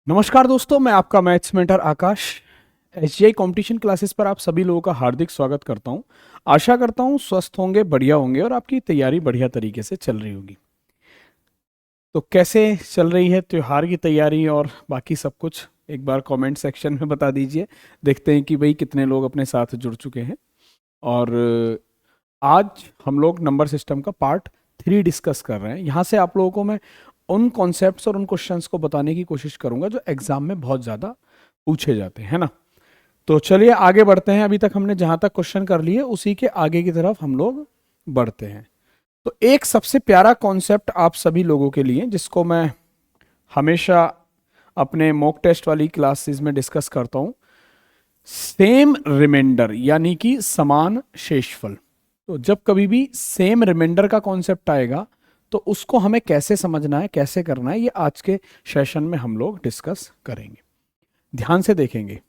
नमस्कार दोस्तों, मैं आपका मैथ्स मेंटर आकाश एसजीआई कंपटीशन क्लासेस पर आप सभी लोगों का हार्दिक स्वागत करता हूं। आशा करता हूं स्वस्थ होंगे, बढ़िया होंगे और आपकी तैयारी बढ़िया तरीके से चल रही होगी। तो कैसे चल रही है त्योहार की तैयारी और बाकी सब कुछ एक बार कमेंट सेक्शन में बता दीजिए। देखते हैं कि भाई कितने लोग अपने साथ जुड़ चुके हैं। और आज हम लोग नंबर सिस्टम का पार्ट 3 डिस्कस कर रहे हैं। यहाँ से आप लोगों को मैं उन कॉन्सेप्ट्स और उन क्वेश्चंस को बताने की कोशिश करूंगा जो एग्जाम में बहुत ज़्यादा पूछे जाते हैं, है ना। तो चलिए आगे बढ़ते हैं। अभी तक हमने जहाँ तक क्वेश्चन कर लिए उसी के आगे की तरफ हम लोग बढ़ते हैं। तो एक सबसे प्यारा कॉन्सेप्ट आप सभी लोगों के लिए, जिसको मैं हमेशा अपने मॉक टेस्ट वाली क्लासेस में डिस्कस करता हूँ, सेम रिमाइंडर यानी कि समान शेषफल। तो जब कभी भी सेम रिमाइंडर का कॉन्सेप्ट आएगा तो उसको हमें कैसे समझना है, कैसे करना है, ये आज के सेशन में हम लोग डिस्कस करेंगे। ध्यान से देखेंगे।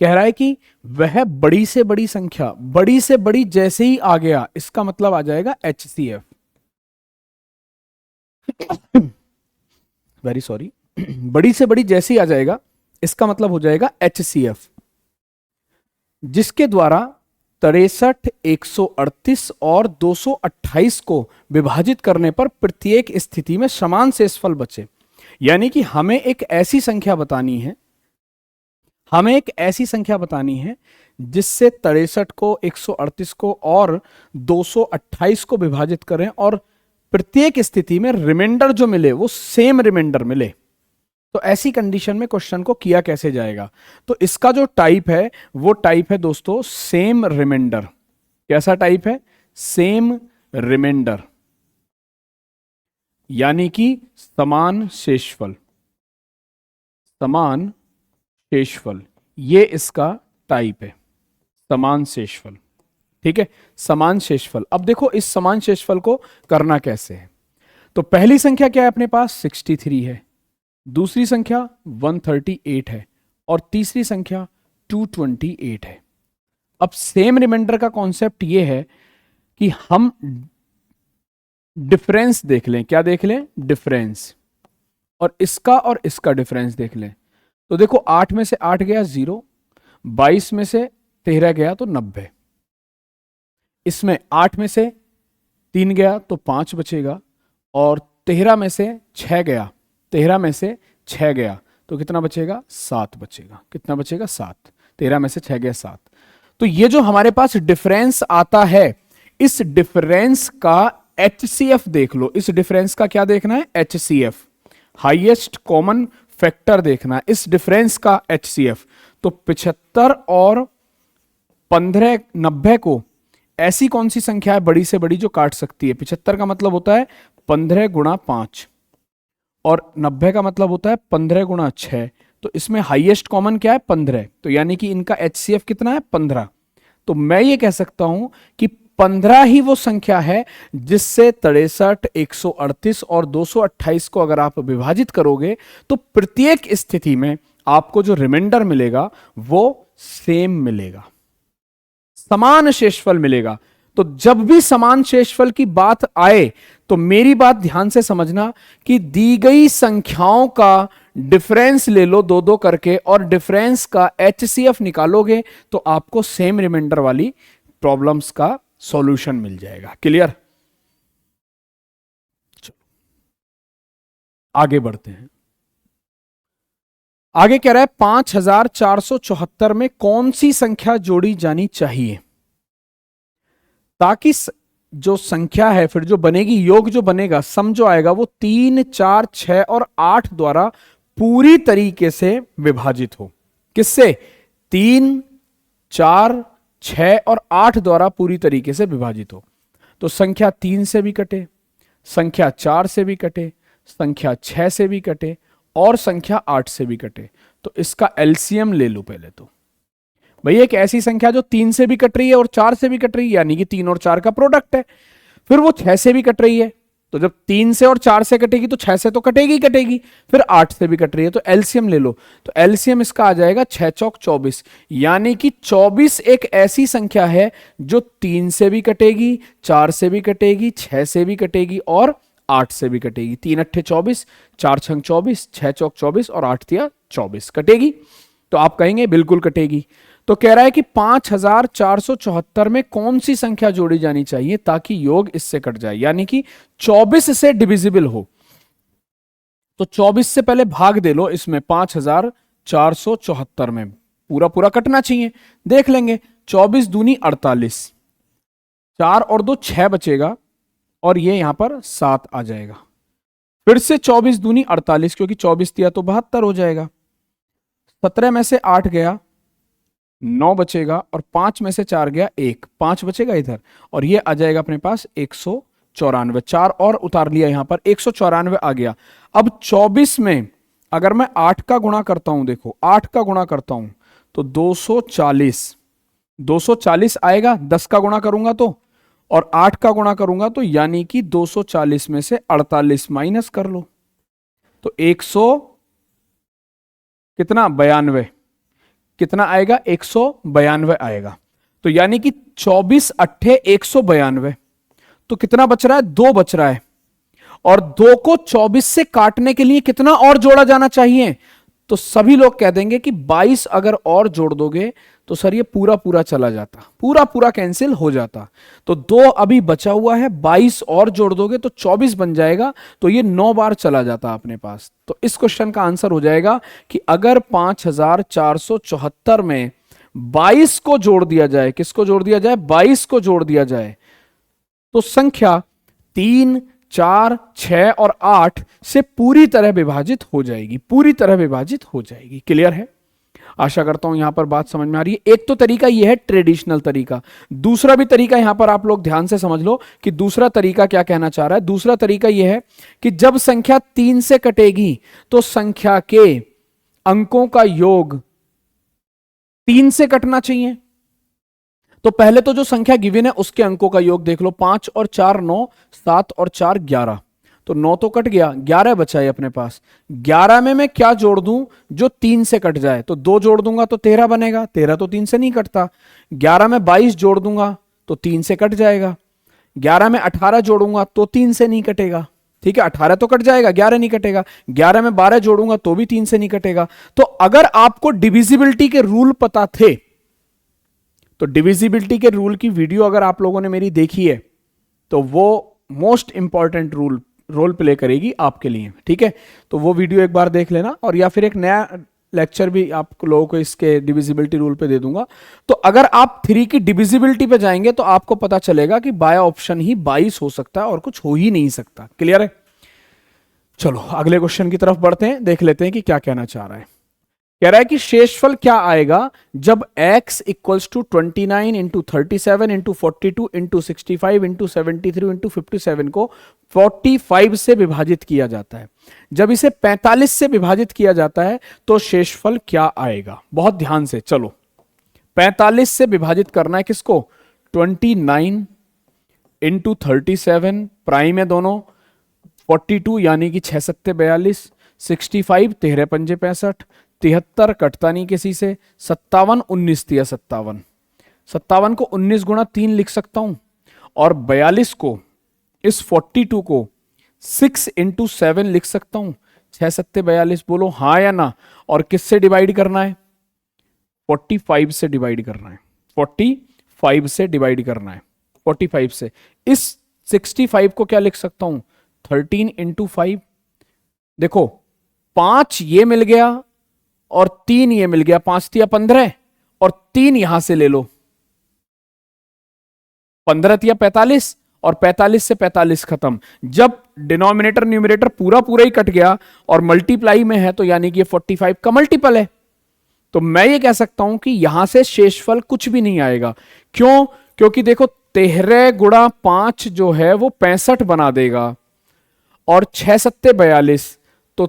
कह रहा है कि वह बड़ी से बड़ी संख्या, बड़ी से बड़ी जैसे ही आ गया, इसका मतलब आ जाएगा HCF। वेरी सॉरी, बड़ी से बड़ी जैसे ही आ जाएगा इसका मतलब हो जाएगा HCF, जिसके द्वारा 63, 138 और 228 को विभाजित करने पर प्रत्येक स्थिति में समान शेषफल बचे। यानी कि हमें एक ऐसी संख्या बतानी है, जिससे 63 को, 138 को और 228 को विभाजित करें और प्रत्येक स्थिति में रिमाइंडर जो मिले वो सेम रिमाइंडर मिले। तो ऐसी कंडीशन में क्वेश्चन को किया कैसे जाएगा? तो इसका जो टाइप है वो टाइप है दोस्तों सेम रिमाइंडर। कैसा टाइप है? सेम रिमाइंडर, यानी कि समान शेषफल। समान शेषफल, ये इसका टाइप है, समान शेषफल। ठीक है, समान शेषफल। अब देखो इस समान शेषफल को करना कैसे है। तो पहली संख्या क्या है अपने पास? 63 है, दूसरी संख्या 138 है और तीसरी संख्या 228 है। अब सेम रिमाइंडर का कॉन्सेप्ट ये है कि हम डिफरेंस देख लें। क्या देख लें? डिफरेंस। और इसका डिफरेंस देख लें। तो देखो 8 में से 8 गया 0, 22 में से 13 गया तो 90, इसमें 8 में से 3 गया तो 5 बचेगा और 13 में से 6 गया, 13 में से 6 गया तो कितना बचेगा? 7 बचेगा। कितना बचेगा? 7। 13 में से 6 गया 7। तो ये जो हमारे पास डिफरेंस आता है, इस डिफरेंस का HCF देख लो। इस डिफरेंस का क्या देखना है? HCF, हाईएस्ट कॉमन फैक्टर देखना है इस डिफरेंस का HCF। तो 75 और 15, 90 को ऐसी कौन सी संख्या है बड़ी से बड़ी जो काट सकती है? 75 का मतलब होता है 15 गुणा 5 और 90 का मतलब होता है 15 गुणा 6। तो इसमें हाईएस्ट कॉमन क्या है? 15। तो यानी कि इनका HCF कितना है? 15। तो मैं ये कह सकता हूं कि 15 ही वो संख्या है जिससे 63, 138 और 228 को अगर आप विभाजित करोगे तो प्रत्येक स्थिति में आपको जो रिमाइंडर मिलेगा वो सेम मिलेगा, समान शेषफल मिलेगा। तो जब भी समान शेषफल की बात आए तो मेरी बात ध्यान से समझना कि दी गई संख्याओं का डिफरेंस ले लो 2-2 करके और डिफरेंस का HCF निकालोगे तो आपको सेम रिमाइंडर वाली प्रॉब्लम्स का सॉल्यूशन मिल जाएगा। क्लियर? चलो आगे बढ़ते हैं। आगे कह रहा है 5474 में कौन सी संख्या जोड़ी जानी चाहिए ताकि जो संख्या है फिर जो बनेगी, योग जो बनेगा, सम जो आएगा वो 3, 4, 6 और 8 द्वारा पूरी तरीके से विभाजित हो। किससे? 3, 4, 6 और 8 द्वारा पूरी तरीके से विभाजित हो। तो संख्या 3 से भी कटे, संख्या 4 से भी कटे, संख्या 6 से भी कटे और संख्या 8 से भी कटे। तो इसका एलसीएम ले लो पहले। तो भाई एक ऐसी संख्या जो 3 से भी कट रही है और 4 से भी कट रही है, यानी कि 3 और 4 का प्रोडक्ट है। फिर वो 6 से भी कट रही है, तो जब 3 से और 4 से कटेगी तो 6 से तो कटेगी ही कटेगी। फिर 8 से भी कट रही है, तो एलसीएम ले लो। तो एलसीएम इसका आ जाएगा 6 चौक 24, यानी कि 24 एक ऐसी संख्या है जो 3 से भी कटेगी, 4 से भी कटेगी, 6 से भी कटेगी और 8 से भी कटेगी। 3 अट्ठे 24, 4 छंग 24, 6 चौक 24 और 8 तिया 24 कटेगी। तो आप कहेंगे बिल्कुल कटेगी। तो कह रहा है कि 5474 में कौन सी संख्या जोड़ी जानी चाहिए ताकि योग इससे कट जाए, यानी कि 24 से डिविजिबल हो। तो 24 से पहले भाग दे लो इसमें 5474 में, पूरा पूरा कटना चाहिए। देख लेंगे 24 दूनी 48, 4 और 2 6 बचेगा और ये यहां पर 7 आ जाएगा। फिर से 24 दूनी 48, क्योंकि 24 दिया तो 72 हो जाएगा। 17 में से 8 गया, 9 बचेगा और 5 में से 4 गया 1, 5 बचेगा इधर और ये आ जाएगा अपने पास 194। 4 और उतार लिया यहां पर, 194 आ गया। अब 24 में अगर मैं 8 का गुणा करता हूं, देखो 8 का गुणा करता हूं तो 240 आएगा। 10 का गुणा करूंगा तो, और 8 का गुणा करूंगा तो, यानी कि 240 में से 48 माइनस कर लो तो 100 कितना 92, कितना आएगा 192 आएगा। तो यानी कि 24 अट्ठे 192, तो कितना बच रहा है 2 बच रहा है। और 2 को 24 से काटने के लिए कितना और जोड़ा जाना चाहिए? तो सभी लोग कह देंगे कि 22 अगर और जोड़ दोगे तो सर ये पूरा पूरा चला जाता, पूरा पूरा कैंसिल हो जाता। तो 2 अभी बचा हुआ है, 22 और जोड़ दोगे तो 24 बन जाएगा, तो ये 9 बार चला जाता अपने पास। तो इस क्वेश्चन का आंसर हो जाएगा कि अगर 5474 में 22 को जोड़ दिया जाए, किसको जोड़ दिया जाए? 22 को जोड़ दिया जाए, तो संख्या 3, 4, 6 और 8 से पूरी तरह विभाजित हो जाएगी, पूरी तरह विभाजित हो जाएगी। क्लियर है? आशा करता हूं यहां पर बात समझ में आ रही है। एक तो तरीका यह है ट्रेडिशनल तरीका, दूसरा भी तरीका यहां पर आप लोग ध्यान से समझ लो कि दूसरा तरीका क्या कहना चाह रहा है। दूसरा तरीका यह है कि जब संख्या 3 से कटेगी तो संख्या के अंकों का योग 3 से कटना चाहिए। तो पहले तो जो संख्या गिवन है उसके अंकों का योग देख लो, 5 और 4 9, 7 और 4 11, तो 9 तो कट गया, 11 बचा है अपने पास। 11 में मैं क्या जोड़ दूं जो 3 से कट जाए? तो 2 जोड़ दूंगा तो 13 बनेगा, 13 तो 3 से नहीं कटता। 11 में 22 जोड़ दूंगा तो 3 से कट जाएगा। 11 में 18 जोड़ूंगा तो 3 से नहीं कटेगा, ठीक है, 18 तो कट जाएगा, 11 नहीं कटेगा। 11 में 12 जोड़ूंगा तो भी 3 से नहीं कटेगा। तो अगर आपको डिविजिबिलिटी के रूल पता थे, तो डिविजिबिलिटी के रूल की वीडियो अगर आप लोगों ने मेरी देखी है तो वो मोस्ट इंपॉर्टेंट रोल प्ले करेगी आपके लिए, ठीक है। तो वो वीडियो एक बार देख लेना, और या फिर एक नया लेक्चर भी आप लोगों को इसके डिविजिबिलिटी रूल पे दे दूंगा। तो अगर आप 3 की डिविजिबिलिटी पे जाएंगे तो आपको पता चलेगा कि बाय ऑप्शन ही 22 हो सकता है और कुछ हो ही नहीं सकता। क्लियर है? चलो अगले क्वेश्चन की तरफ बढ़ते हैं, देख लेते हैं कि क्या कहना चाह रहा है। कह रहा है कि शेषफल क्या आएगा जब x equals to 29 into 37 into 42 into 65 into 73 into 57 को 45 से विभाजित किया जाता है। जब इसे 45 से विभाजित किया जाता है तो शेषफल क्या आएगा? बहुत ध्यान से चलो, 45 से विभाजित करना है किसको? 29 इंटू 37, प्राइम है दोनों, 42 यानी कि 6 सत्ते 42, 65 13 पंजे 65, 73 कटता नहीं किसी से, 57 19 तिया 57, 57 को 19 गुणा 3 लिख सकता हूं, और 42 को, इस 42 को 6 इंटू 7 लिख सकता हूं। 6 सत्ते 42, बोलो हाँ या ना। और किससे डिवाइड करना है? 45 से डिवाइड करना है, 45 से डिवाइड करना है, 45 से। इस 65 को क्या लिख सकता हूं? 13 इंटू 5। देखो 5 ये मिल गया और 3 ये मिल गया, 5 तिया 15 और 3 यहां से ले लो, 15 तिया 45 और 45 से 45 खत्म। जब डिनोमिनेटर न्यूमरेटर पूरा पूरा ही कट गया और मल्टीप्लाई में है तो यानी कि ये 45 का मल्टीपल है। तो मैं ये कह सकता हूं कि यहां से शेषफल कुछ भी नहीं आएगा। क्यों? क्योंकि देखो 13 गुणा 5 जो है वो 65 बना देगा, और 6 सत्ते 42, तो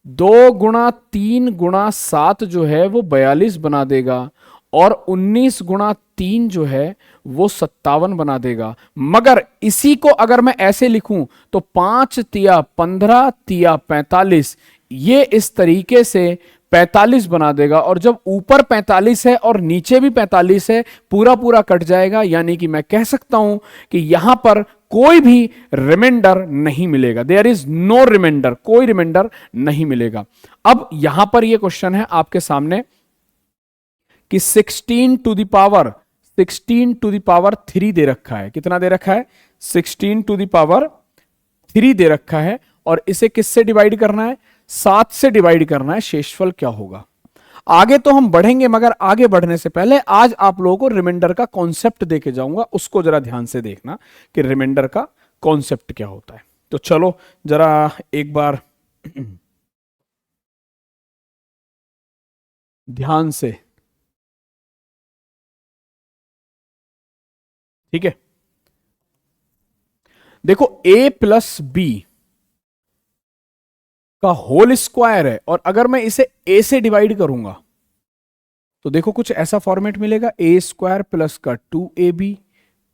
2 गुणा 3 गुणा 7 जो है वो 42 बना देगा, और 19 गुणा 3 जो है वो 57 बना देगा। मगर इसी को अगर मैं ऐसे लिखूं तो 5 तिया 15 तिया 45, ये इस तरीके से 45 बना देगा। और जब ऊपर 45 है और नीचे भी 45 है, पूरा पूरा कट जाएगा, यानी कि मैं कह सकता हूं कि यहां पर कोई भी रिमाइंडर नहीं मिलेगा। देयर इज नो रिमाइंडर, कोई रिमाइंडर नहीं मिलेगा। अब यहां पर यह क्वेश्चन है आपके सामने कि 16 टू द पावर 3 दे रखा है। कितना दे रखा है? 16 टू द पावर 3 दे रखा है, और इसे किससे डिवाइड करना है? 7 से डिवाइड करना है। शेषफल क्या होगा? आगे तो हम बढ़ेंगे, मगर आगे बढ़ने से पहले आज आप लोगों को रिमाइंडर का कॉन्सेप्ट देके जाऊंगा, उसको जरा ध्यान से देखना कि रिमाइंडर का कॉन्सेप्ट क्या होता है। तो चलो जरा एक बार ध्यान से, ठीक है। देखो a प्लस बी का होल स्क्वायर है, और अगर मैं इसे a से डिवाइड करूंगा तो देखो कुछ ऐसा फॉर्मेट मिलेगा, a स्क्वायर प्लस का 2ab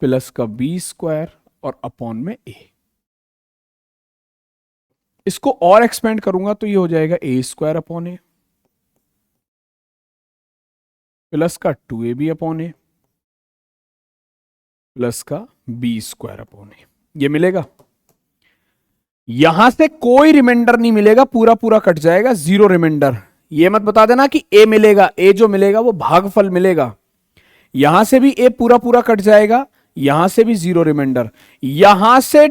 प्लस का b स्क्वायर और अपॉन में a। इसको और एक्सपेंड करूंगा तो ये हो जाएगा a square upon a plus का 2ab अपॉन a प्लस का b स्क्वायर अपॉन a। ये मिलेगा। यहां से कोई रिमाइंडर नहीं मिलेगा, पूरा पूरा कट जाएगा, जीरो रिमाइंडर। ये मत बता देना कि a मिलेगा, a जो मिलेगा वो भागफल मिलेगा। यहां से भी a पूरा पूरा कट जाएगा, यहां से भी जीरो रिमाइंडर। यहां से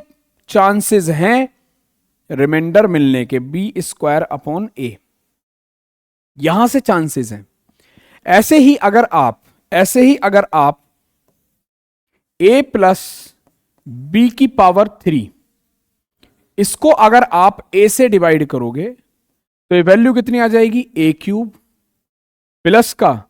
चांसेस हैं रिमाइंडर मिलने के, बी स्क्वायर अपॉन a, यहां से चांसेस हैं। ऐसे ही अगर आप a प्लस बी की पावर 3, इसको अगर आप a से डिवाइड करोगे तो ये वैल्यू कितनी आ जाएगी? a क्यूब प्लस का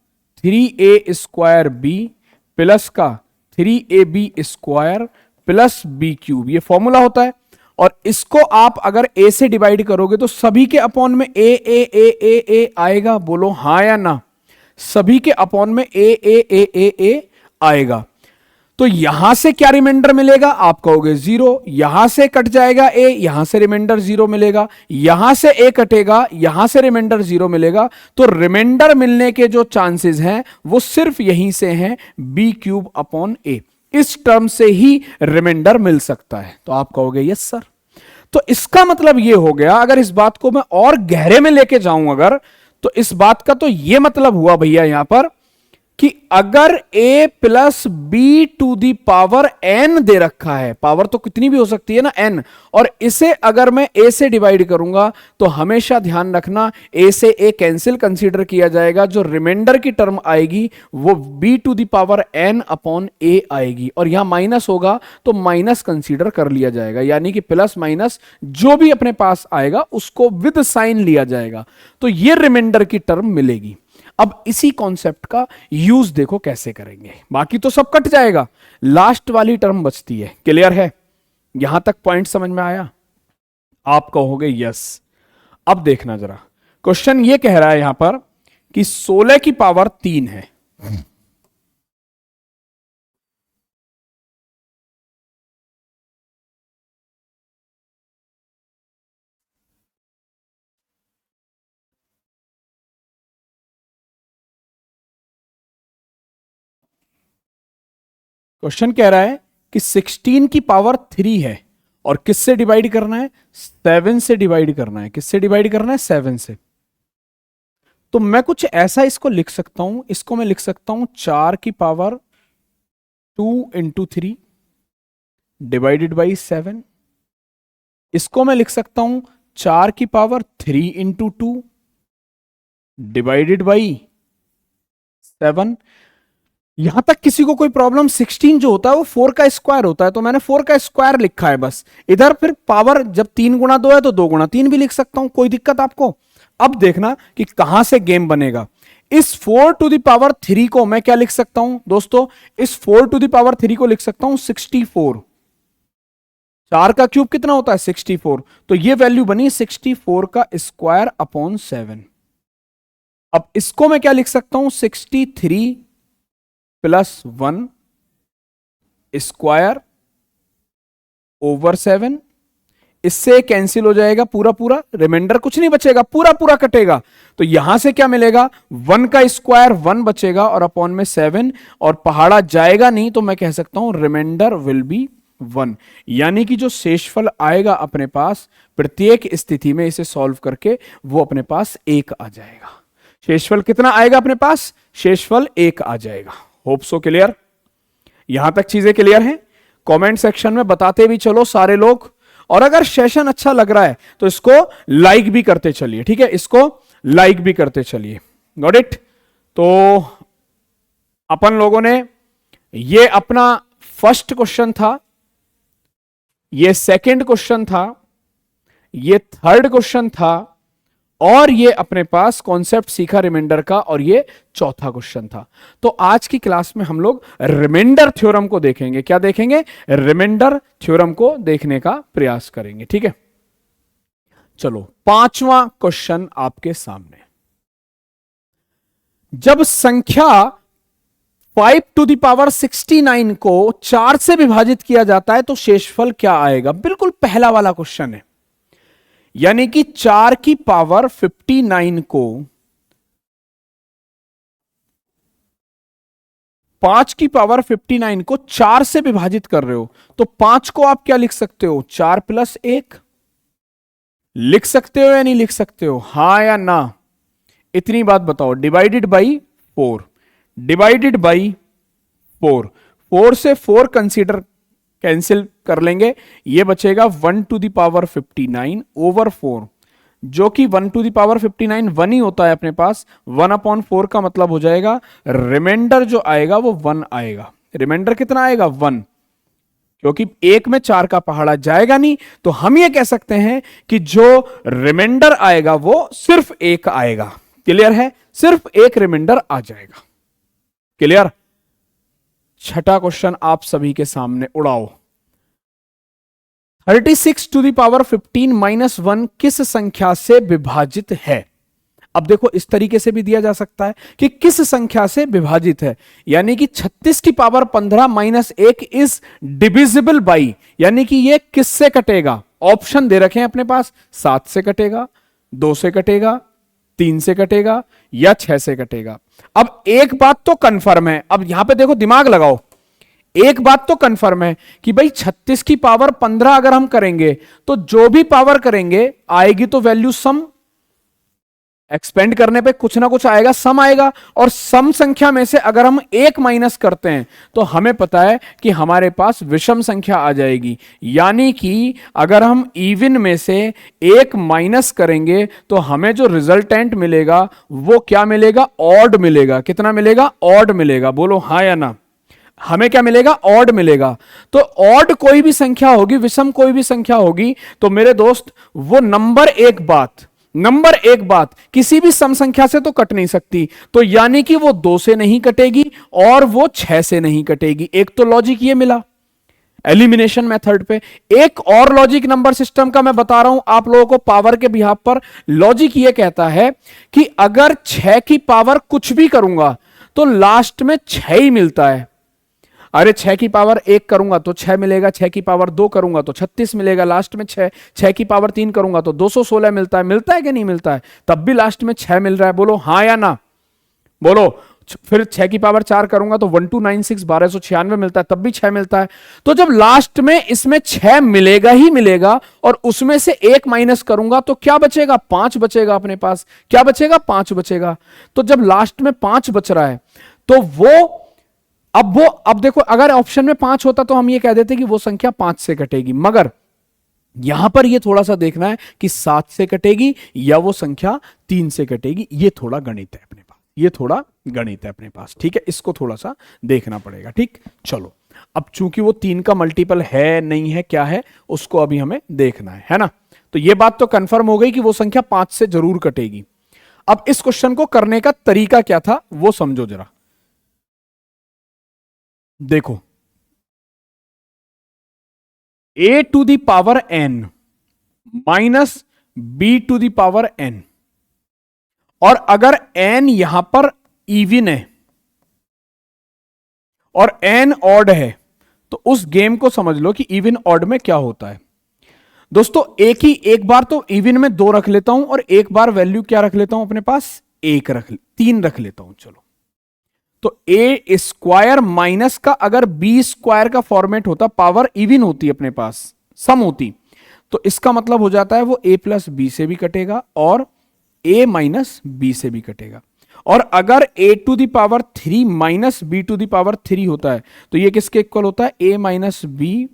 3a स्क्वायर b प्लस का 3ab square plus b cube. ये फॉर्मूला होता है। और इसको आप अगर a से डिवाइड करोगे तो सभी के अपॉन में a आएगा। बोलो हां या ना? सभी के अपॉन में a आएगा। तो यहां से क्या रिमाइंडर मिलेगा? आप कहोगे जीरो। यहां से कट जाएगा a, यहां से रिमाइंडर जीरो मिलेगा। यहां से a कटेगा, यहां से रिमाइंडर जीरो मिलेगा। तो रिमाइंडर मिलने के जो चांसेस हैं वो सिर्फ यहीं से हैं, b क्यूब अपॉन a। इस टर्म से ही रिमाइंडर मिल सकता है। तो आप कहोगे यस सर। तो इसका मतलब ये हो गया, अगर इस बात को मैं और गहरे में लेके जाऊं अगर, तो इस बात का तो ये मतलब हुआ भैया यहां पर कि अगर a plus B to the power n दे रखा है, पावर तो कितनी भी हो सकती है ना, n, और इसे अगर मैं a से डिवाइड करूंगा तो हमेशा ध्यान रखना a से a कैंसिल कंसीडर किया जाएगा। जो रिमाइंडर की टर्म आएगी वो b to the power n upon a आएगी, और यहां माइनस होगा तो माइनस कंसीडर कर लिया जाएगा, यानी कि प्लस माइनस जो भी अपने पास आएगा उसको विद साइन लिया जाएगा। तो ये रिमाइंडर की टर्म मिलेगी। अब इसी कॉन्सेप्ट का यूज देखो कैसे करेंगे। बाकी तो सब कट जाएगा, लास्ट वाली टर्म बचती है। क्लियर है? यहां तक पॉइंट समझ में आया? आप कहोगे यस। अब देखना जरा, क्वेश्चन ये कह रहा है यहां पर कि 16 की पावर 3 है। क्वेश्चन कह रहा है कि 16 की पावर 3 है, और किससे डिवाइड करना है? 7 से डिवाइड करना है। किससे डिवाइड करना है? 7 से। तो मैं कुछ ऐसा इसको लिख सकता हूं, इसको मैं लिख सकता हूं 4 की पावर 2 इंटू 3 डिवाइडेड बाई 7। इसको मैं लिख सकता हूं 4 की पावर 3 इंटू 2 डिवाइडेड बाई 7। यहां तक किसी को कोई प्रॉब्लम? 16 जो होता है वो 4 का स्क्वायर होता है, तो मैंने 4 का स्क्वायर लिखा है बस। इधर फिर पावर जब 3 गुणा 2 है तो 2 गुणा 3 भी लिख सकता हूं, कोई दिक्कत आपको? अब देखना कि कहां से गेम बनेगा। इस 4 टू द पावर 3 को मैं क्या लिख सकता हूं दोस्तों? इस 4 टू द पावर 3 को लिख सकता हूं 64। 4 का क्यूब कितना होता है? 64। तो ये वैल्यू बनी 64 का स्क्वायर अपॉन 7। अब इसको मैं क्या लिख सकता हूं? 63 प्लस 1 स्क्वायर ओवर 7। इससे कैंसिल हो जाएगा पूरा पूरा, रिमाइंडर कुछ नहीं बचेगा, पूरा पूरा कटेगा। तो यहां से क्या मिलेगा? 1 का स्क्वायर 1 बचेगा और अपॉन में 7, और पहाड़ा जाएगा नहीं, तो मैं कह सकता हूं रिमाइंडर विल बी 1, यानी कि जो शेषफल आएगा अपने पास प्रत्येक स्थिति में इसे सॉल्व करके वो अपने पास 1 आ जाएगा। शेषफल कितना आएगा अपने पास? शेषफल 1 आ जाएगा। Hope so clear? यहां तक चीजें क्लियर हैं? कमेंट सेक्शन में बताते भी चलो सारे लोग, और अगर सेशन अच्छा लग रहा है तो इसको लाइक भी करते चलिए, ठीक है, इसको लाइक भी करते चलिए। Got it? तो अपन लोगों ने ये अपना फर्स्ट क्वेश्चन था, ये सेकंड क्वेश्चन था, ये थर्ड क्वेश्चन था, और ये अपने पास कॉन्सेप्ट सीखा रिमाइंडर का, और ये चौथा क्वेश्चन था। तो आज की क्लास में हम लोग रिमाइंडर थ्योरम को देखेंगे। क्या देखेंगे? रिमाइंडर थ्योरम को देखने का प्रयास करेंगे, ठीक है। चलो, पांचवा क्वेश्चन आपके सामने। जब संख्या 5 टू द पावर 69 को 4 से विभाजित किया जाता है तो शेषफल क्या आएगा? बिल्कुल पहला वाला क्वेश्चन है। यानी कि 4 की पावर 59 को 5 की पावर 59 को 4 से विभाजित कर रहे हो, तो 5 को आप क्या लिख सकते हो? 4 प्लस 1 लिख सकते हो या नहीं लिख सकते हो? हां या ना? इतनी बात बताओ। डिवाइडेड बाई 4, डिवाइडेड बाई 4, 4 से 4 कंसीडर कैंसिल कर लेंगे, ये बचेगा 1 टू द पावर 59 ओवर 4, जो कि 1 टू द पावर 59 1 ही होता है अपने पास। 1/4 का मतलब हो जाएगा रिमाइंडर जो आएगा वो 1 आएगा। रिमाइंडर कितना आएगा? 1, क्योंकि 1 में 4 का पहाड़ा जाएगा नहीं, तो हम ये कह सकते हैं कि जो रिमाइंडर आएगा वो सिर्फ 1 आएगा। क्लियर है? सिर्फ 1 रिमाइंडर आ जाएगा। क्लियर? छठा क्वेश्चन आप सभी के सामने उड़ाओ। 36 टू द पावर 15 माइनस 1 किस संख्या से विभाजित है? अब देखो, इस तरीके से भी दिया जा सकता है कि किस संख्या से विभाजित है, यानी कि 36 की power 15 minus 1 is divisible by, यानी कि ये किससे कटेगा? ऑप्शन दे रखे हैं अपने पास, 7 से कटेगा, 2 से कटेगा, 3 से कटेगा, या 6 से कटेगा। अब एक बात तो कंफर्म है, अब यहां पे देखो दिमाग लगाओ, एक बात तो कंफर्म है कि भाई 36 की पावर 15 अगर हम करेंगे तो जो भी पावर करेंगे आएगी तो वैल्यू सम, एक्सपेंड करने पे कुछ ना कुछ आएगा, सम आएगा, और सम संख्या में से अगर हम 1 माइनस करते हैं तो हमें पता है कि हमारे पास विषम संख्या आ जाएगी। यानी कि अगर हम इवन में से 1 माइनस करेंगे तो हमें जो रिजल्टेंट मिलेगा वो क्या मिलेगा? ऑड मिलेगा। कितना मिलेगा? ऑड मिलेगा। बोलो हां या ना? हमें क्या मिलेगा? ऑड मिलेगा। तो ऑड कोई भी संख्या होगी, विषम कोई भी संख्या होगी, तो मेरे दोस्त वो नंबर एक बात किसी भी सम संख्या से तो कट नहीं सकती, तो यानी कि वो 2 से नहीं कटेगी और वो 6 से नहीं कटेगी। एक तो लॉजिक ये मिला एलिमिनेशन मेथड पे। एक और लॉजिक नंबर सिस्टम का मैं बता रहा हूं आप लोगों को पावर के बिहाफ पर। लॉजिक ये कहता है कि अगर 6 की पावर कुछ भी करूंगा तो लास्ट में 6 ही मिलता है। अरे 6 की पावर 1 करूंगा तो 6 मिलेगा, 6 की पावर 2 करूंगा तो 36 मिलेगा, लास्ट में 6, 6 की पावर 3 करूंगा तो 216 मिलता है। मिलता है कि नहीं मिलता है? तब भी लास्ट में 6 मिल रहा है। बोलो हां या ना? बोलो। फिर 6 की पावर 4 करूंगा तो 1296 1296 मिलता है, तब भी 6 मिलता है। तो जब लास्ट में इसमें 6 मिलेगा ही मिलेगा और उसमें से 1 माइनस करूंगा तो क्या बचेगा? 5 बचेगा अपने पास। क्या बचेगा? 5 बचेगा। तो जब लास्ट में 5 बच रहा है तो अब देखो, अगर ऑप्शन में 5 होता तो हम ये कह देते कि वो संख्या 5 से कटेगी, मगर यहां पर ये थोड़ा सा देखना है कि 7 से कटेगी या वो संख्या 3 से कटेगी। ये थोड़ा गणित है अपने पास, ये थोड़ा गणित है अपने पास, ठीक है, इसको थोड़ा सा देखना पड़ेगा। ठीक, चलो, अब चूंकि वो 3 का मल्टीपल है नहीं है क्या है उसको अभी हमें देखना है ना। तो ये बात तो कंफर्म हो गई कि वो संख्या 5 से जरूर कटेगी। अब इस क्वेश्चन को करने का तरीका क्या था वो समझो जरा। देखो, a to the power n minus b to the power n, और अगर n यहां पर इवन है और n ऑड है तो उस गेम को समझ लो कि इवन ऑड में क्या होता है। दोस्तों, एक बार तो इवन में 2 रख लेता हूं और एक बार वैल्यू क्या रख लेता हूं अपने पास? 3 रख लेता हूं। चलो, तो ए स्क्वायर माइनस का अगर बी स्क्वायर का फॉर्मेट होता, पावर इवन होती अपने पास, सम होती, तो इसका मतलब हो जाता है वो ए प्लस बी से भी कटेगा और ए माइनस बी से भी कटेगा। और अगर A to the power 3 minus B to the power 3 होता है तो ये किसके इक्वल होता है, A minus B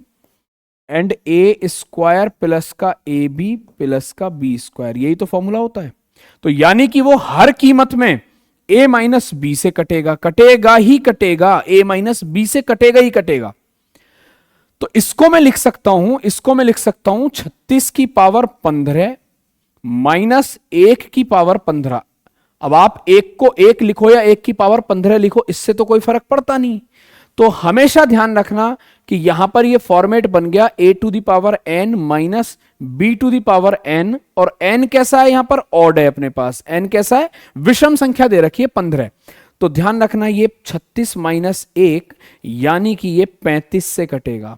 and A square plus का ए बी प्लस का बी स्क्वायर, यही तो फॉर्मूला होता है। तो यानी कि वो हर कीमत में ए माइनस बी से कटेगा, कटेगा ही कटेगा, ए माइनस बी से कटेगा ही कटेगा। तो इसको मैं लिख सकता हूं, इसको मैं लिख सकता हूं 36 की पावर 15 माइनस 1 की पावर 15। अब आप एक को 1 लिखो या 1 की पावर 15 लिखो, इससे तो कोई फर्क पड़ता नहीं। तो हमेशा ध्यान रखना कि यहां पर ये फॉर्मेट बन गया A to the power N minus B to the power N, और एन कैसा है, यहां पर ऑड है अपने पास, एन कैसा है, विषम संख्या दे रखी है 15। तो ध्यान रखना ये 36 माइनस 1 यानी कि ये 35 से कटेगा।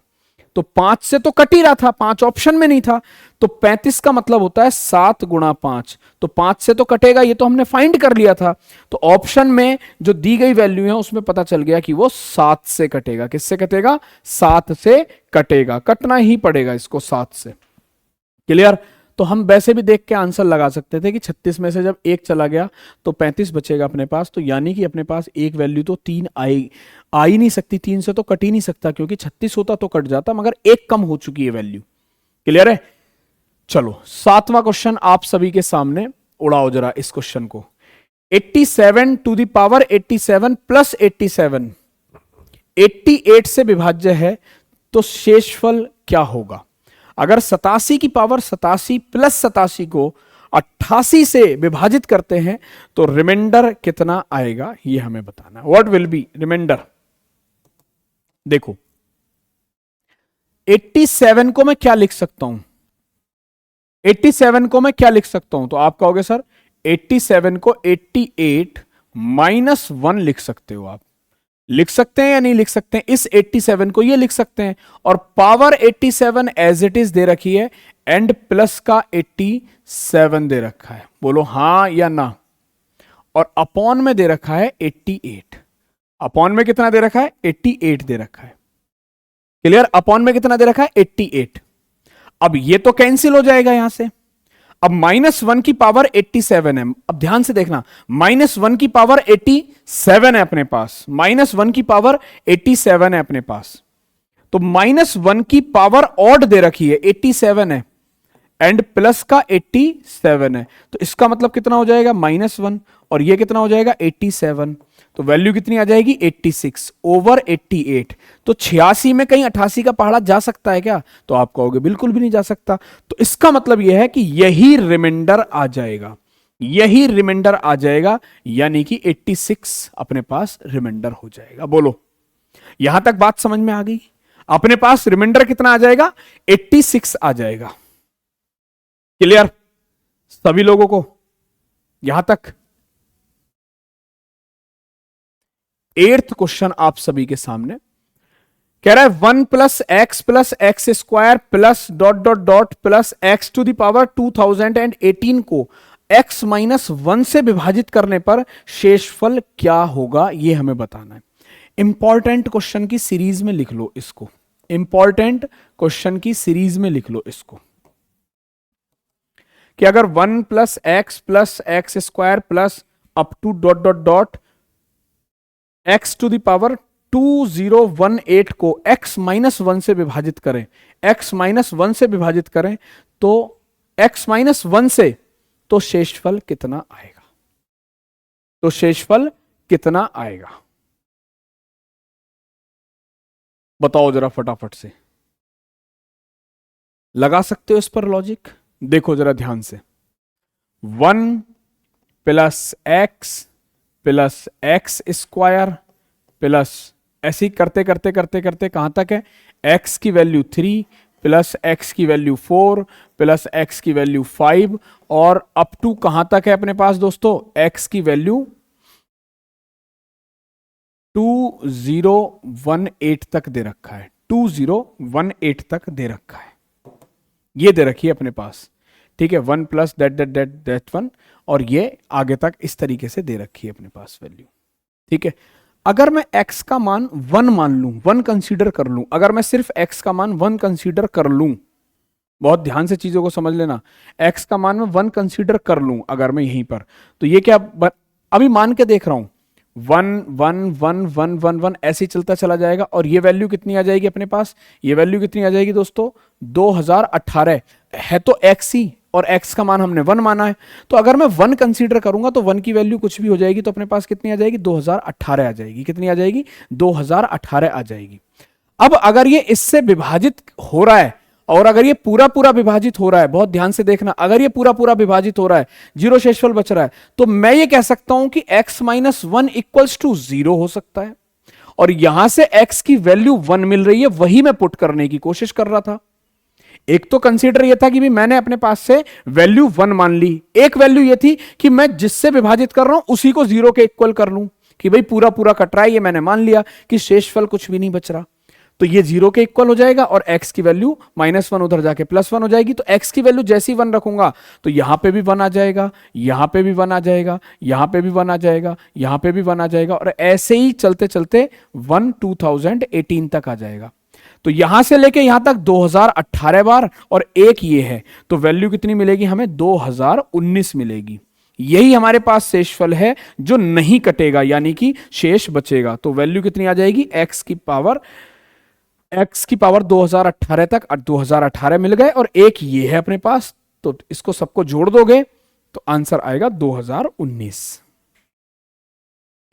तो 5 से तो कट ही रहा था, 5 ऑप्शन में नहीं था, तो 35 का मतलब होता है 7 गुणा 5, तो 5 से तो कटेगा, ये तो हमने फाइंड कर लिया था। तो ऑप्शन में जो दी गई वैल्यू है उसमें पता चल गया कि वो 7 से कटेगा। किससे कटेगा, 7 से कटेगा, कटना ही पड़ेगा इसको 7 से। क्लियर। तो हम वैसे भी देख के आंसर लगा सकते थे कि 36 में से जब 1 चला गया तो 35 बचेगा अपने पास, तो यानी कि अपने पास एक वैल्यू तो 3 आ ही नहीं सकती, 3 से तो कट ही नहीं सकता, क्योंकि 36 होता तो कट जाता, मगर 1 कम हो चुकी है वैल्यू। क्लियर है। चलो 7वां क्वेश्चन आप सभी के सामने, उड़ाओ जरा इस क्वेश्चन को। 87 टू दी पावर 87 प्लस 87 88 से विभाज्य है, तो शेषफल क्या होगा। अगर 87 की पावर 87 प्लस 87 को 88 से विभाजित करते हैं तो रिमाइंडर कितना आएगा, ये हमें बताना। What will be remainder. देखो 87 को मैं क्या लिख सकता हूं, 87 को मैं क्या लिख सकता हूं, तो आप कहोगे सर 87 को 88 माइनस 1 लिख सकते हो। आप लिख सकते हैं या नहीं लिख सकते हैं, इस 87 को ये लिख सकते हैं, और पावर 87 एज इट इज दे रखी है एंड प्लस का 87 दे रखा है, बोलो हां या ना। और अपॉन में दे रखा है 88, अपॉन में कितना दे रखा है, 88 दे रखा है। क्लियर। अपॉन में कितना दे रखा है, 88। अब ये तो कैंसिल हो जाएगा यहां से। अब -1 की पावर 87 है, अब ध्यान से देखना, -1 की पावर 87 है अपने पास, -1 की पावर 87 है अपने पास, तो -1 की पावर ऑड दे रखी है 87 है एंड प्लस का 87 है, तो इसका मतलब कितना हो जाएगा, -1, और ये कितना हो जाएगा 87, तो वैल्यू कितनी आ जाएगी 86 ओवर 88। तो 86 में कहीं 88 का पहाड़ा जा सकता है क्या, तो आप कहोगे बिल्कुल भी नहीं जा सकता। तो इसका मतलब यह है कि यही रिमाइंडर आ जाएगा, यही रिमाइंडर आ जाएगा, यानी कि 86 अपने पास रिमाइंडर हो जाएगा। बोलो यहां तक बात समझ में आ गई। अपने पास रिमाइंडर कितना आ जाएगा, 86 आ जाएगा। क्लियर सभी लोगों को यहां तक। 8th क्वेश्चन आप सभी के सामने कह रहा है 1 plus x square plus dot dot dot plus x to the power 2018 को x माइनस 1 से विभाजित करने पर शेषफल क्या होगा, यह हमें बताना है। इंपॉर्टेंट क्वेश्चन की सीरीज में लिख लो इसको, इंपॉर्टेंट क्वेश्चन की सीरीज में लिख लो इसको, कि अगर 1 plus x square plus up to dot dot dot x to the power 2018 को x माइनस 1 से विभाजित करें, x माइनस 1 से विभाजित करें तो x माइनस 1 से, तो शेषफल कितना आएगा, तो शेषफल कितना आएगा बताओ जरा फटाफट से। लगा सकते हो इस पर लॉजिक। देखो जरा ध्यान से, 1 प्लस एक्स स्क्वायर प्लस, ऐसे ही करते करते करते करते कहां तक है, x की वैल्यू 3 प्लस x की वैल्यू 4 प्लस x की वैल्यू 5, और अप टू कहां तक है अपने पास दोस्तों, x की वैल्यू 2018 तक दे रखा है, 2018 तक दे रखा है, ये दे रखी है अपने पास। ठीक है, 1 प्लस दैट 1, और ये आगे तक इस तरीके से दे रखी है अपने पास वैल्यू। ठीक है, अगर मैं x का मान 1 मान लूं, 1 कंसीडर कर लूं, अगर मैं सिर्फ x का मान 1 कंसीडर कर लूं, बहुत ध्यान से चीजों को समझ लेना, x का मान मैं 1 कंसीडर कर लूं अगर मैं यहीं पर, तो ये क्या अभी मान के देख रहा हूं 1 ऐसे ही चलता चला जाएगा और ये वैल्यू कितनी आ जाएगी अपने पास, ये वैल्यू कितनी आ जाएगी दोस्तों 2018 है तो x ही, और x का मान हमने 1 माना है, तो अगर मैं 1 कंसीडर करूंगा तो 1 की वैल्यू कुछ भी हो जाएगी, तो अपने पास कितनी आ जाएगी 2018 आ जाएगी, कितनी आ जाएगी 2018 आ जाएगी। अब अगर ये इससे विभाजित हो रहा है और अगर ये पूरा पूरा विभाजित हो रहा है, बहुत ध्यान से देखना, अगर ये पूरा पूरा विभाजित हो रहा है, जीरो शेषफल बच रहा है, तो मैं ये कह सकता हूं कि x माइनस 1 इक्वल्स टू 0 हो सकता है, और यहां से x की वैल्यू 1 मिल रही है, वही मैं पुट करने की कोशिश कर रहा था। एक तो कंसीडर ये था कि भी मैंने अपने पास से वैल्यू 1 मान ली, एक वैल्यू ये थी कि मैं जिससे विभाजित कर रहा हूं उसी को 0 के इक्वल कर लूं, कि भाई पूरा पूरा कट रहा है, ये मैंने मान लिया कि शेषफल कुछ भी नहीं बच रहा, तो ये 0 के इक्वल हो जाएगा और x की वैल्यू -1 उधर जाके +1 हो जाएगी, तो x की वैल्यू जैसी 1 रखूंगा तो यहां पे भी 1 आ जाएगा, यहां पे भी 1 आ जाएगा, यहां पे भी 1 आ जाएगा, यहां पे भी 1 आ जाएगा, और ऐसे ही चलते चलते 1 2018 तक आ जाएगा। तो यहां से लेके यहां तक 2018 बार और एक ये है, तो वैल्यू कितनी मिलेगी हमें 2019 मिलेगी। यही हमारे पास शेषफल है जो नहीं कटेगा, यानी कि शेष बचेगा, तो वैल्यू कितनी आ जाएगी x की पावर 2018 तक, 2018 मिल गए और एक ये है अपने पास, तो इसको सबको जोड़ दोगे तो आंसर आएगा 2019।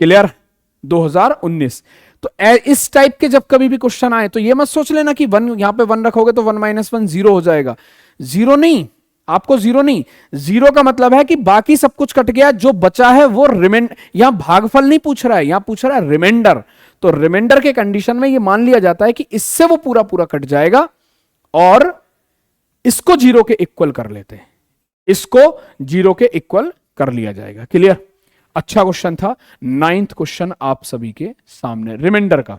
क्लियर 2019। तो इस टाइप के जब कभी भी क्वेश्चन आए तो ये मत सोच लेना कि 1 यहां पे 1 रखोगे तो 1 - 1 0 हो जाएगा, 0 नहीं, आपको 0 नहीं, 0 का मतलब है कि बाकी सब कुछ कट गया, जो बचा है वो यहां भागफल नहीं पूछ रहा है, यहां पूछ रहा है रिमाइंडर, तो रिमाइंडर के कंडीशन में ये मान लिया जाता है कि इससे वो पूरा पूरा कट जाएगा और इसको 0 के इक्वल कर लेते हैं, इसको 0 के इक्वल कर लिया जाएगा। क्लियर, अच्छा क्वेश्चन था। 9th क्वेश्चन आप सभी के सामने रिमाइंडर का,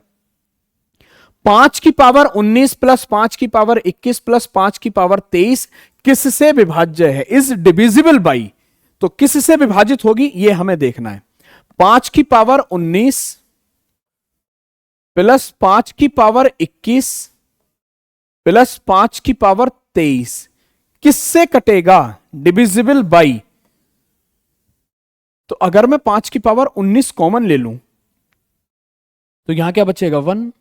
5 की पावर 19 प्लस 5 की पावर 21 प्लस 5 की पावर 23 किससे विभाज्य है, इज डिविजिबल बाई, तो किससे विभाजित होगी ये हमें देखना है। 5 की पावर 19 प्लस 5 की पावर 21 प्लस 5 की पावर 23 किससे कटेगा, डिविजिबल बाई, तो अगर मैं 5 की पावर 19 कॉमन ले लूं तो यहां क्या बचेगा 1,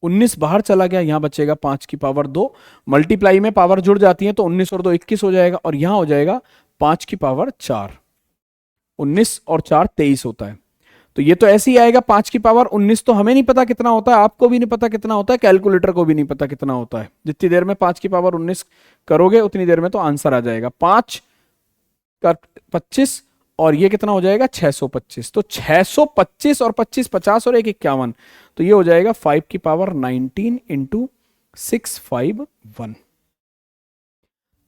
19 बाहर चला गया, यहां बचेगा 5 की पावर 2, मल्टीप्लाई में पावर जुड़ जाती है तो 19 और 2 21 हो जाएगा, और यहां हो जाएगा 5 की पावर 4, 19 और 4 23 होता है, तो ये तो ऐसे ही आएगा। 5 की पावर 19 तो हमें नहीं पता कितना होता है, आपको भी नहीं पता कितना होता है, कैलकुलेटर को भी नहीं पता कितना होता है, जितनी देर में 5 की पावर 19 करोगे उतनी देर में तो आंसर आ जाएगा 5 का 25, और ये कितना हो जाएगा 625, तो 625 और 25 50 और 1 51, तो ये हो जाएगा 5 की पावर 19 इंटू 651।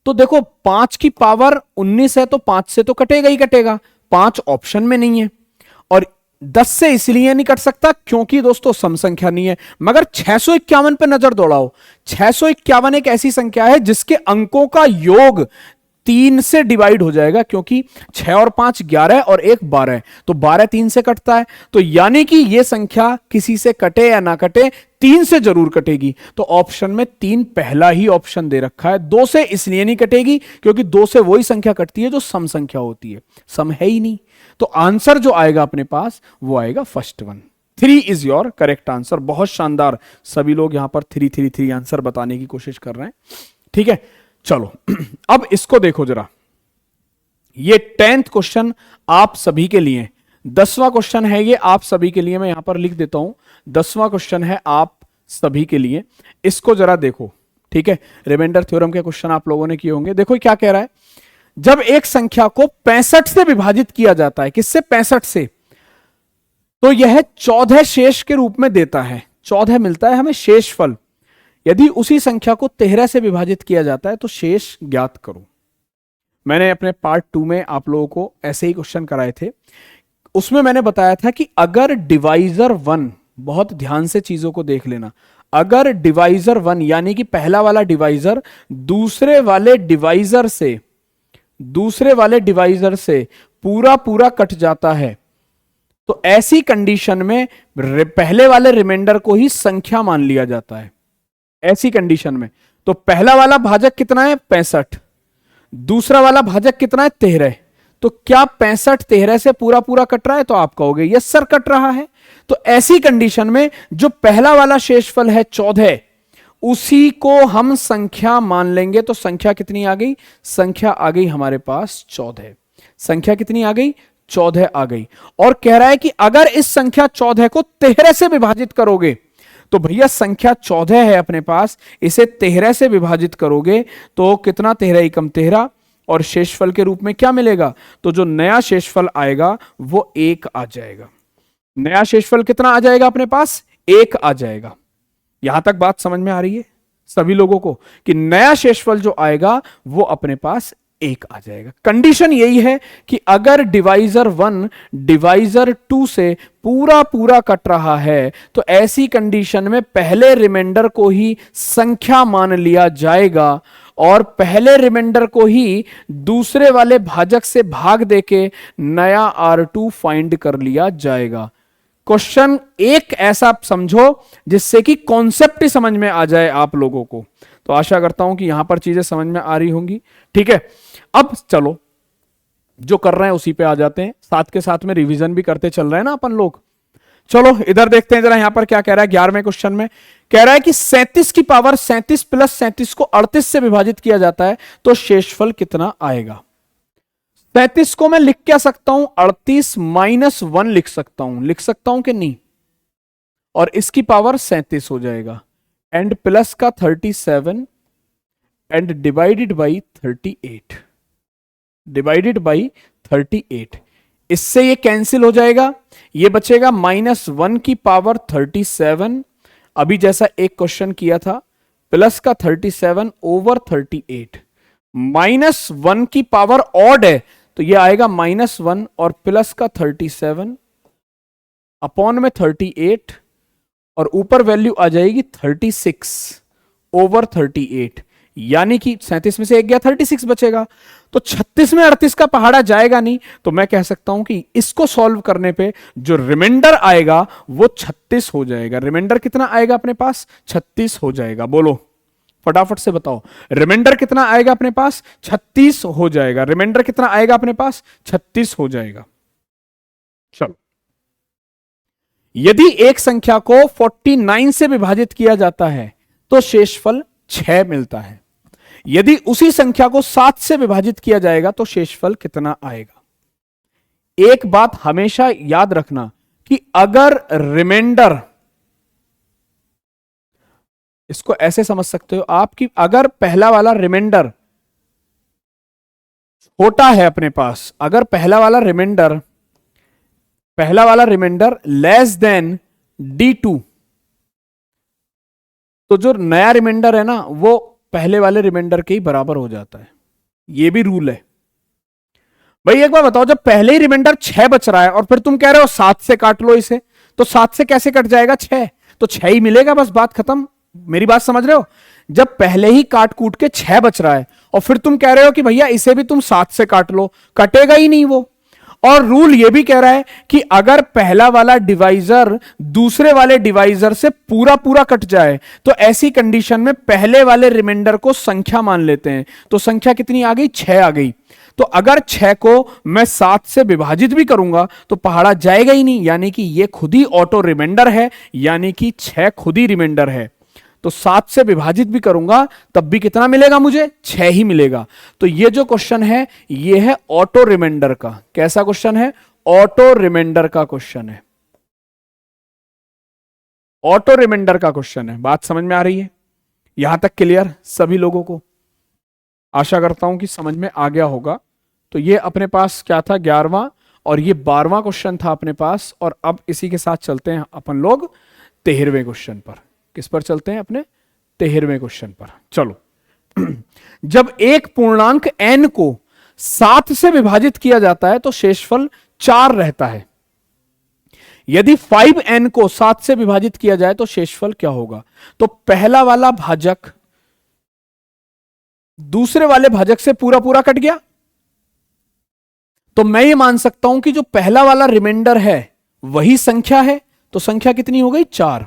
तो देखो 5 की पावर 19 है तो 5 से तो कटेगा ही कटेगा, 5 ऑप्शन में नहीं है, और 10 से इसलिए नहीं कट सकता क्योंकि दोस्तों सम संख्या नहीं है, मगर 651 पे नजर दौड़ाओ, 651 एक ऐसी संख्या है जिसके अंकों का योग 3 से डिवाइड हो जाएगा, क्योंकि 6 और 5 11 और 1 12, तो 12 3 से कटता है, तो यानी कि यह संख्या किसी से कटे या ना कटे 3 से जरूर कटेगी, तो ऑप्शन में 3 पहला ही ऑप्शन दे रखा है। 2 से इसलिए नहीं कटेगी क्योंकि 2 से वही संख्या कटती है जो सम संख्या होती है, सम है ही नहीं, तो आंसर जो आएगा अपने पास वो आएगा first one. 3 is your correct answer. बहुत शानदार, सभी लोग यहां पर 3 3 3 आंसर बताने की कोशिश कर रहे हैं, ठीक है। चलो अब इसको देखो जरा, ये 10th क्वेश्चन आप सभी के लिए, 10वां क्वेश्चन है ये आप सभी के लिए, मैं यहां पर लिख देता हूं 10वां क्वेश्चन है आप सभी के लिए, इसको जरा देखो, ठीक है। रिमाइंडर थ्योरम के क्वेश्चन आप लोगों ने किए होंगे। देखो क्या कह रहा है, जब एक संख्या को 65 से विभाजित किया जाता है, किससे 65 से, तो यह 14 शेष के रूप में देता है, 14 मिलता है हमें शेषफल। यदि उसी संख्या को 13 से विभाजित किया जाता है तो शेष ज्ञात करो। मैंने अपने पार्ट 2 में आप लोगों को ऐसे ही क्वेश्चन कराए थे, उसमें मैंने बताया था कि अगर डिवाइजर 1, बहुत ध्यान से चीजों को देख लेना, अगर डिवाइजर 1 यानी कि पहला वाला डिवाइजर दूसरे वाले डिवाइजर से पूरा पूरा कट जाता है, तो ऐसी कंडीशन में पहले वाले रिमाइंडर को ही संख्या मान लिया जाता है। ऐसी कंडीशन में तो पहला वाला भाजक कितना है 65, दूसरा वाला भाजक कितना है 13। तो क्या 65 13 से पूरा पूरा कट रहा है? तो आप कहोगे यस सर कट रहा है। तो ऐसी कंडीशन में जो पहला वाला शेषफल है 14, उसी को हम संख्या मान लेंगे। तो संख्या कितनी आ गई? संख्या आ गई हमारे पास 14। संख्या कितनी आ गई? 14 आ गई। और कह रहा है कि अगर इस संख्या 14 को 13 से विभाजित करोगे, तो भैया संख्या 14 है अपने पास, इसे 13 से विभाजित करोगे तो कितना? 13 एकम 13, और शेषफल के रूप में क्या मिलेगा? तो जो नया शेषफल आएगा वो 1 आ जाएगा। नया शेषफल कितना आ जाएगा अपने पास? 1 आ जाएगा। यहां तक बात समझ में आ रही है सभी लोगों को कि नया शेषफल जो आएगा वो अपने पास 1 आ जाएगा। कंडीशन यही है कि अगर डिवाइजर 1 डिवाइजर 2 से पूरा पूरा कट रहा है तो ऐसी कंडीशन में पहले रिमाइंडर को ही संख्या मान लिया जाएगा और पहले रिमाइंडर को ही दूसरे वाले भाजक से भाग देके नया R2 फाइंड कर लिया जाएगा। क्वेश्चन एक ऐसा समझो जिससे कि कॉन्सेप्ट ही समझ में आ जाए आप लोगों को। तो आशा करता हूं कि यहां पर चीजें समझ में आ रही होंगी। ठीक है, अब चलो जो कर रहे हैं उसी पे आ जाते हैं, साथ के साथ में रिवीजन भी करते चल रहे हैं ना अपन लोग। चलो इधर देखते हैं जरा यहां पर क्या कह रहा है। 11वें क्वेश्चन में कह रहा है कि 37 की पावर 37 प्लस 37 को 38 से विभाजित किया जाता है तो शेषफल कितना आएगा? 37 को मैं लिख क्या सकता हूं? 38 माइनस 1 लिख सकता हूं कि नहीं? और इसकी पावर 37 हो जाएगा एंड प्लस का 37 and divided by 38, divided by 38। इससे ये कैंसिल हो जाएगा, ये बचेगा -1 की पावर 37, अभी जैसा एक क्वेश्चन किया था, प्लस का 37 ओवर 38, -1 की पावर ऑड है तो ये आएगा -1 और प्लस का 37 अपॉन में 38 और ऊपर वैल्यू आ जाएगी 36 ओवर 38, यानी कि 37 में से एक गया 36 बचेगा। तो 36 में 38 का पहाड़ा जाएगा नहीं, तो मैं कह सकता हूं कि इसको सॉल्व करने पे जो रिमाइंडर आएगा वो 36 हो जाएगा। रिमाइंडर कितना आएगा अपने पास? 36 हो जाएगा। बोलो फटाफट से बताओ, रिमाइंडर कितना आएगा अपने पास? 36 हो जाएगा। रिमाइंडर कितना आएगा अपने पास? 36 हो जाएगा। चलो, यदि एक संख्या को 49 से विभाजित किया जाता है तो शेषफल 6 मिलता है। यदि उसी संख्या को 7 से विभाजित किया जाएगा तो शेषफल कितना आएगा? एक बात हमेशा याद रखना कि अगर रिमाइंडर, इसको ऐसे समझ सकते हो आप कि अगर पहला वाला रिमाइंडर छोटा है अपने पास, अगर पहला वाला रिमाइंडर लेस देन D2, तो जो नया रिमाइंडर है ना वो पहले वाले रिमाइंडर के ही बराबर हो जाता है। ये भी रूल है भाई। एक बार बताओ, जब पहले ही रिमाइंडर 6 बच रहा है और फिर तुम कह रहे हो 7 से काट लो इसे, तो 7 से कैसे कट जाएगा? 6, तो 6 ही मिलेगा, बस बात खत्म। मेरी बात समझ रहे हो? जब पहले ही काट कूट के 6 बच रहा है और फिर तुम कह रहे हो कि भैया इसे भी तुम 7 से काट लो, कटेगा ही नहीं वो। और रूल ये भी कह रहा है कि अगर पहला वाला डिवाइजर दूसरे वाले डिवाइजर से पूरा पूरा कट जाए तो ऐसी कंडीशन में पहले वाले रिमाइंडर को संख्या मान लेते हैं। तो संख्या कितनी आ गई? 6 आ गई। तो अगर 6 को मैं 7 से विभाजित भी करूंगा तो पहाड़ा जाएगा ही नहीं, यानी कि ये खुद ही ऑटो रिमाइंडर है, यानी कि 6 खुद ही रिमाइंडर है। तो 7 से विभाजित भी करूंगा तब भी कितना मिलेगा मुझे? 6 ही मिलेगा। तो ये जो क्वेश्चन है ये है ऑटो रिमाइंडर का। कैसा क्वेश्चन है? ऑटो रिमाइंडर का क्वेश्चन है। ऑटो रिमाइंडर का क्वेश्चन है। बात समझ में आ रही है? यहां तक क्लियर सभी लोगों को? आशा करता हूं कि समझ में आ गया होगा। तो ये अपने पास क्या था? 11वां, और ये 12वां क्वेश्चन था अपने पास। और अब इसी के साथ चलते हैं अपन लोग 13वें क्वेश्चन पर। किस पर चलते हैं? अपने 13वें क्वेश्चन पर। चलो, जब एक पूर्णांक n को 7 से विभाजित किया जाता है तो शेषफल 4 रहता है। यदि 5n को 7 से विभाजित किया जाए तो शेषफल क्या होगा? तो पहला वाला भाजक दूसरे वाले भाजक से पूरा पूरा कट गया, तो मैं ये मान सकता हूं कि जो पहला वाला रिमाइंडर है वही संख्या है, तो संख्या कितनी हो गई 4।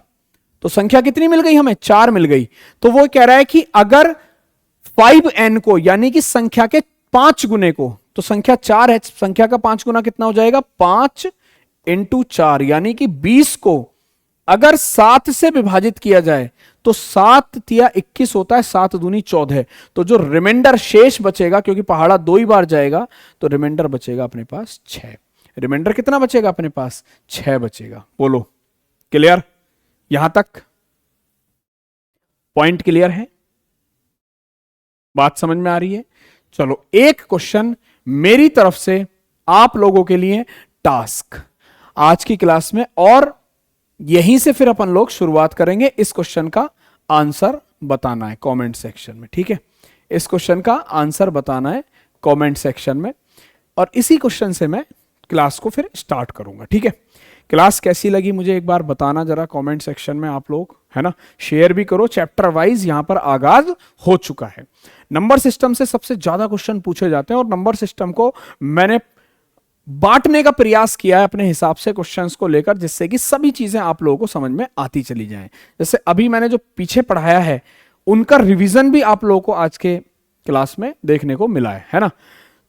तो संख्या कितनी मिल गई हमें, 4 मिल गई। तो वो कह रहा है कि अगर 5n को यानी कि संख्या के 5 गुने को, तो संख्या 4 है, संख्या का 5 गुना कितना हो जाएगा, 5 इंटू 4 यानी कि 20 को अगर 7 से विभाजित किया जाए तो 7 तिया 21 होता है, 7 दूनी 14। तो जो रिमाइंडर शेष बचेगा, क्योंकि पहाड़ा 2 ही बार जाएगा, तो रिमाइंडर बचेगा अपने पास 6। रिमाइंडर कितना बचेगा अपने पास, 6 बचेगा। बोलो क्लियर, यहां तक पॉइंट क्लियर है, बात समझ में आ रही है। चलो एक क्वेश्चन मेरी तरफ से आप लोगों के लिए टास्क आज की क्लास में, और यहीं से फिर अपन लोग शुरुआत करेंगे। इस क्वेश्चन का आंसर बताना है कमेंट सेक्शन में, ठीक है। इस क्वेश्चन का आंसर बताना है कमेंट सेक्शन में, और इसी क्वेश्चन से मैं क्लास को फिर स्टार्ट करूंगा, ठीक है। क्लास कैसी लगी मुझे एक बार बताना जरा कमेंट सेक्शन में आप लोग, है ना। शेयर भी करो, चैप्टर वाइज यहां पर आगाज हो चुका है। नंबर सिस्टम से सबसे ज्यादा क्वेश्चन पूछे जाते हैं, और नंबर सिस्टम को मैंने बांटने का प्रयास किया है अपने हिसाब से क्वेश्चंस को लेकर, जिससे कि सभी चीजें आप लोगों को समझ में आती चली जाएं। जैसे अभी मैंने जो पीछे पढ़ाया है उनका रिवीजन भी आप लोगों को आज के क्लास में देखने को मिला है ना।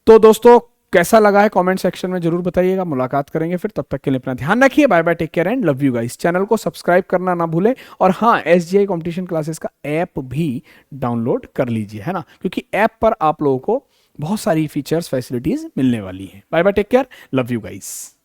तो दोस्तों कैसा लगा है कमेंट सेक्शन में जरूर बताइएगा। मुलाकात करेंगे फिर, तब तक के लिए अपना ध्यान रखिए। Bye bye, take care and love you guys. Channel को सब्सक्राइब करना ना भूलें, और हाँ SGI कॉम्पिटिशन क्लासेस का ऐप भी डाउनलोड कर लीजिए, है ना, क्योंकि ऐप पर आप लोगों को बहुत सारी फीचर्स फैसिलिटीज मिलने वाली हैं। Bye bye, take care, love you guys.